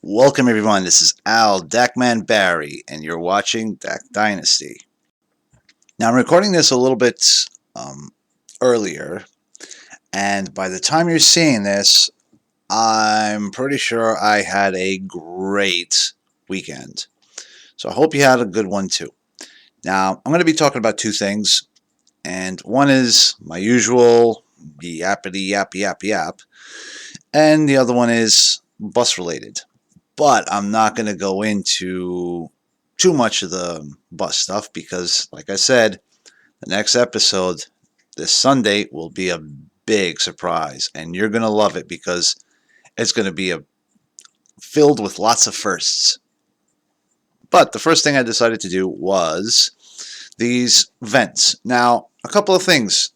Welcome everyone, this is Al Dakman Barry, and you're watching Dak Dynasty. Now I'm recording this a little bit um, earlier, and by the time you're seeing this, I'm pretty sure I had a great weekend. So I hope you had a good one too. Now I'm going to be talking about two things, and one is my usual yappity yap yap yap, and the other one is bus related. But I'm not going to go into too much of the bus stuff because, like I said, the next episode this Sunday will be a big surprise, and you're going to love it because it's going to be filled with lots of firsts. But the first thing I decided to do was these vents. Now, a couple of things.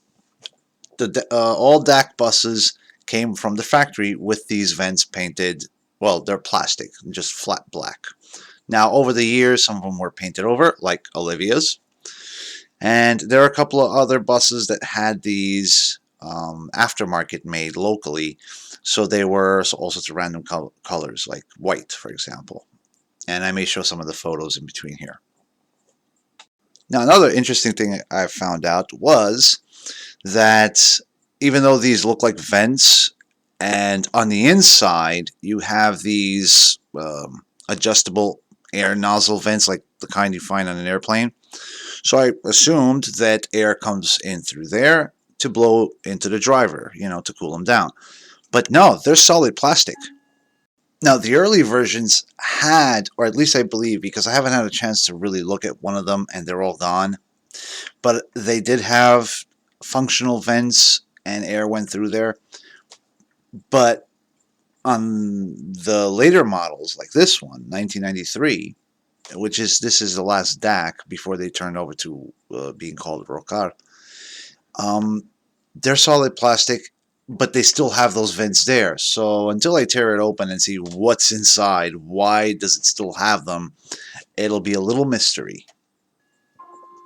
All DAC buses came from the factory with these vents painted. Well, they're plastic, just flat black. Now, over the years, some of them were painted over, like Olivia's. And there are a couple of other buses that had these aftermarket made locally. So they were all sorts of random colors, like white, for example. And I may show some of the photos in between here. Now, another interesting thing I found out was that even though these look like vents, and on the inside you have these adjustable air nozzle vents like the kind you find on an airplane. So I assumed that air comes in through there to blow into the driver, to cool them down. But no, they're solid plastic. Now, the early versions had, or at least I believe, because I haven't had a chance to really look at one of them and they're all gone, but they did have functional vents and air went through there. But on the later models, like this one, 1993, this is the last DAC before they turned over to being called Rocar. They're solid plastic, but they still have those vents there. So until I tear it open and see what's inside, why does it still have them, it'll be a little mystery.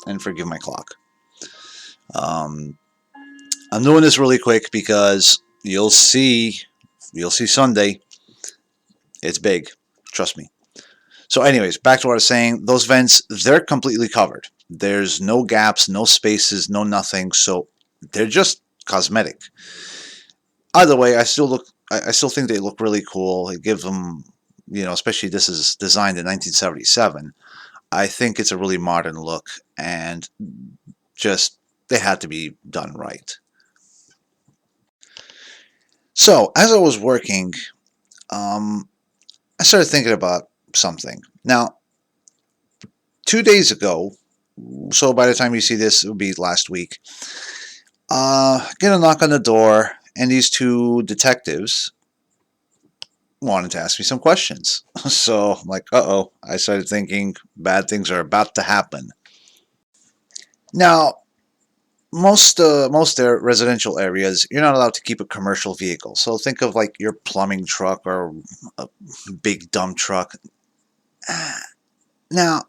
And forgive my clock. I'm doing this really quick because you'll see Sunday. It's big, trust me. So anyways, back to what I was saying. Those vents, they're completely covered. There's no gaps, no spaces, no nothing. So they're just cosmetic. Either way, I still think they look really cool. It gives them, especially this is designed in 1977. I think it's a really modern look, and just they had to be done right. So as I was working, um, I started thinking about something. Now, 2 days ago, so by the time you see this, it will be last week. Get a knock on the door, and these two detectives wanted to ask me some questions. So I'm like, uh-oh. I started thinking bad things are about to happen. Now, most residential areas, you're not allowed to keep a commercial vehicle. So think of like your plumbing truck or a big dump truck. Now,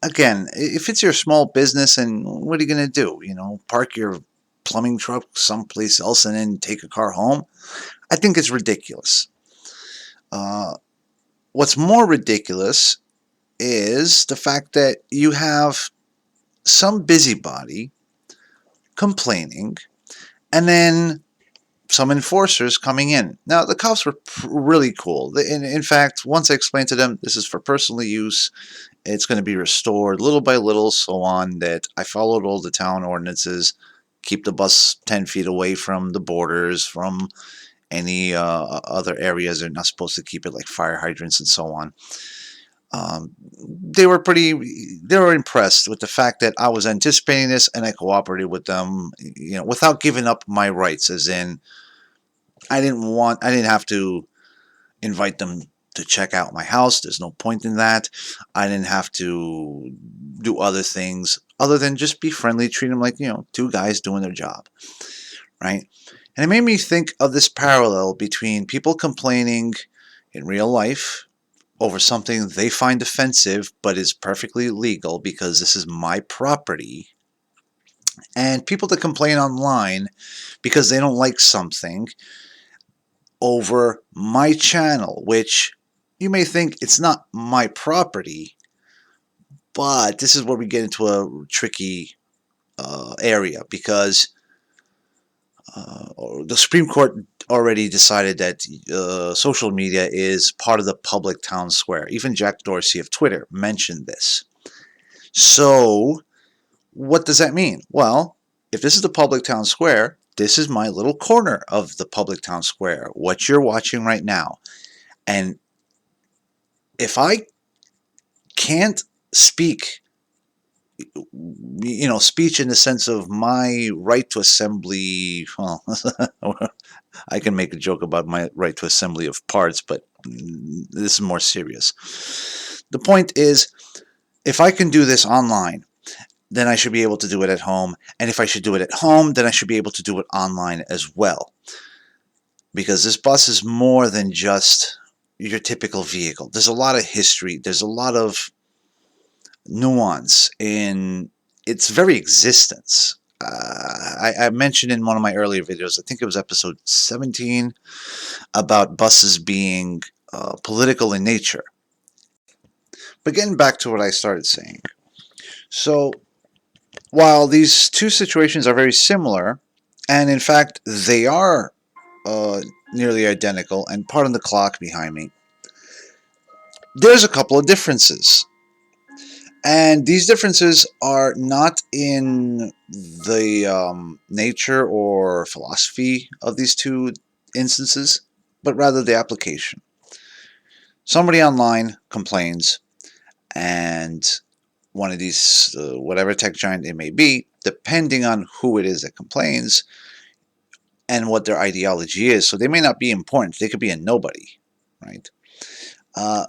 again, if it's your small business, and what are you going to do? Park your plumbing truck someplace else and then take a car home? I think it's ridiculous. Uh, what's more ridiculous is the fact that you have some busybody complaining and then some enforcers coming in. Now, the cops were really cool. In fact, once I explained to them this is for personal use, it's going to be restored little by little, so on, that I followed all the town ordinances, keep the bus 10 feet away from the borders, from any other areas they're not supposed to keep it, like fire hydrants and so on. They were impressed with the fact that I was anticipating this and I cooperated with them, without giving up my rights, as in I didn't have to invite them to check out my house. There's no point in that. I didn't have to do other things other than just be friendly, treat them like, two guys doing their job, right? And it made me think of this parallel between people complaining in real life over something they find offensive but is perfectly legal because this is my property, and people that complain online because they don't like something over my channel, which You may think it's not my property, but this is where we get into a tricky area because the Supreme Court already decided that social media is part of the public town square. Even Jack Dorsey of Twitter mentioned this. So, what does that mean? Well, if this is the public town square, this is my little corner of the public town square, what you're watching right now. And if I can't speak, speech in the sense of my right to assembly, well, I can make a joke about my right to assembly of parts, but this is more serious. The point is, if I can do this online, then I should be able to do it at home. And if I should do it at home, then I should be able to do it online as well. Because this bus is more than just your typical vehicle. There's a lot of history. There's a lot of nuance in its very existence. I mentioned in one of my earlier videos, I think it was episode 17, about buses being political in nature. But getting back to what I started saying. So, while these two situations are very similar, and in fact they are uh, nearly identical, and pardon the clock behind me, there's a couple of differences. And these differences are not in the nature or philosophy of these two instances, but rather the application. Somebody online complains, and one of these, whatever tech giant it may be, depending on who it is that complains and what their ideology is. So they may not be important. They could be a nobody, right?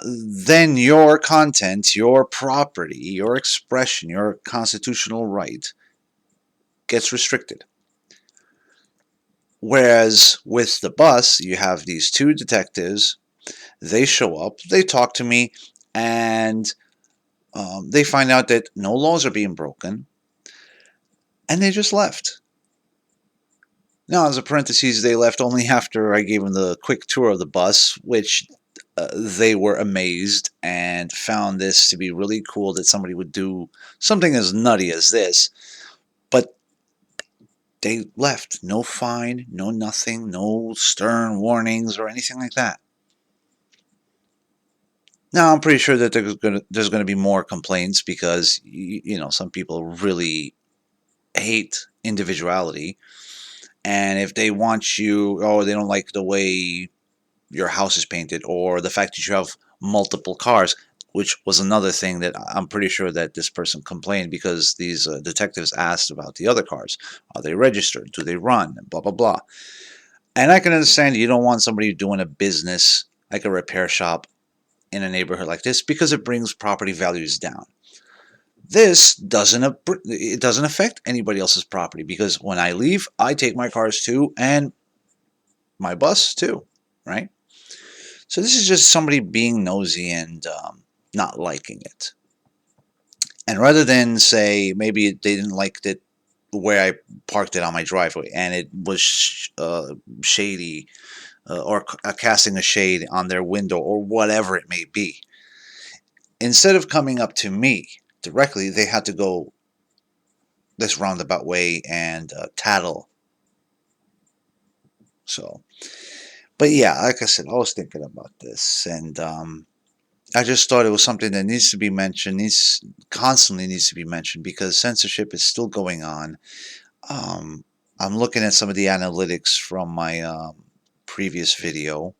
Then your content, your property, your expression, your constitutional right gets restricted. Whereas with the bus, you have these two detectives. They show up, they talk to me, and they find out that no laws are being broken, and they just left. Now, as a parenthesis, they left only after I gave them the quick tour of the bus, which they were amazed and found this to be really cool that somebody would do something as nutty as this. But they left. No fine, no nothing, no stern warnings or anything like that. Now, I'm pretty sure that there's going to be more complaints because, some people really hate individuality. And if they want you, they don't like the way your house is painted or the fact that you have multiple cars, which was another thing that I'm pretty sure that this person complained because these detectives asked about the other cars. Are they registered? Do they run? Blah, blah, blah. And I can understand you don't want somebody doing a business like a repair shop in a neighborhood like this because it brings property values down. This doesn't affect anybody else's property because when I leave, I take my cars too and my bus too, right? So this is just somebody being nosy and not liking it. And rather than say maybe they didn't like it where I parked it on my driveway and it was shady or casting a shade on their window or whatever it may be, instead of coming up to me directly, they had to go this roundabout way and tattle. So, but yeah, like I said, I was thinking about this, and I just thought it was something that needs to be mentioned, constantly needs to be mentioned because censorship is still going on. Um, I'm looking at some of the analytics from my previous video.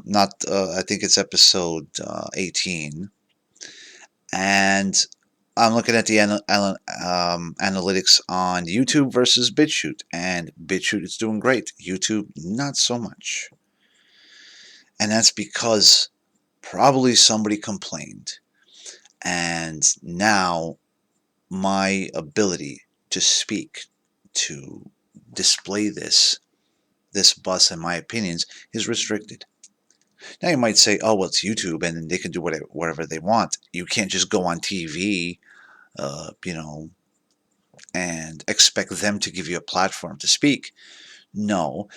Not, I think it's episode 18, and I'm looking at the analytics on YouTube versus BitChute, and BitChute is doing great. YouTube, not so much. And that's because probably somebody complained. And now my ability to speak, to display this bus and my opinions is restricted. Now you might say, oh, well, it's YouTube and they can do whatever they want. You can't just go on TV, and expect them to give you a platform to speak. No,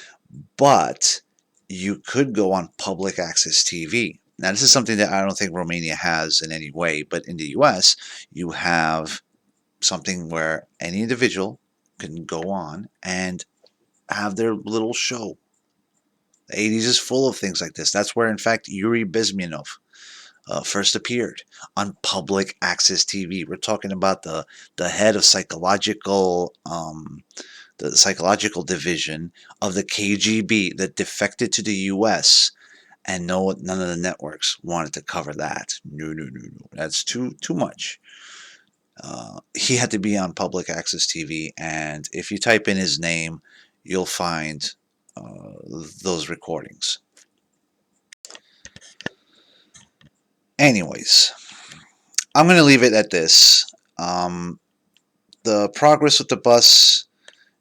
but you could go on public access TV. Now, this is something that I don't think Romania has in any way, but in the US, you have something where any individual can go on and have their little show. The 80s is full of things like this. That's where, in fact, Yuri Bezmenov first appeared on public access TV. We're talking about the head of the psychological division of the KGB that defected to the U.S. and none of the networks wanted to cover that. No, no, no, no. That's too much. He had to be on public access TV, and if you type in his name, you'll find those recordings. Anyways, I'm going to leave it at this. The progress with the bus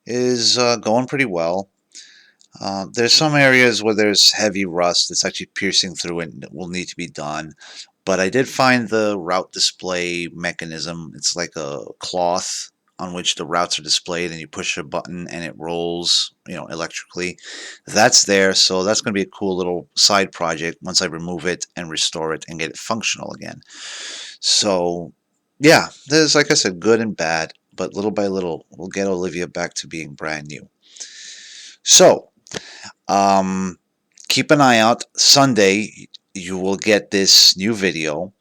is going pretty well. There's some areas where there's heavy rust that's actually piercing through it and will need to be done. But I did find the route display mechanism. It's like a cloth on which the routes are displayed, and you push a button and it rolls, electrically. That's there, so that's going to be a cool little side project once I remove it and restore it and get it functional again. So, yeah, there's, like I said, good and bad, but little by little, we'll get Olivia back to being brand new. So, keep an eye out. Sunday, you will get this new video,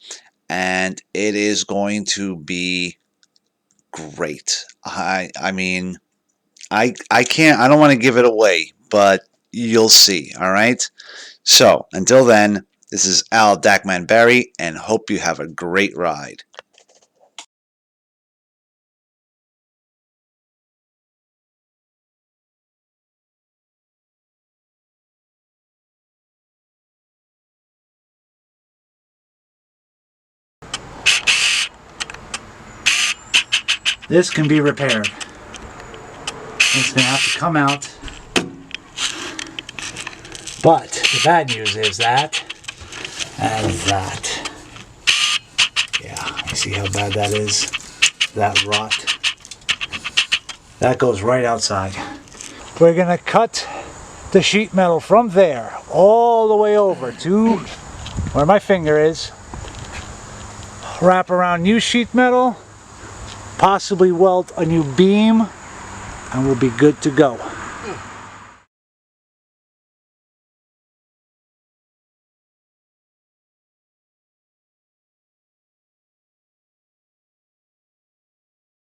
and it is going to be great. I mean, I don't want to give it away, but you'll see. All right. So until then, this is Al Dackman Barry, and hope you have a great ride. This can be repaired. It's going to have to come out. But the bad news is that, and that. Yeah, you see how bad that is? That rot. That goes right outside. We're going to cut the sheet metal from there all the way over to where my finger is. Wrap around new sheet metal. Possibly weld a new beam, and we'll be good to go.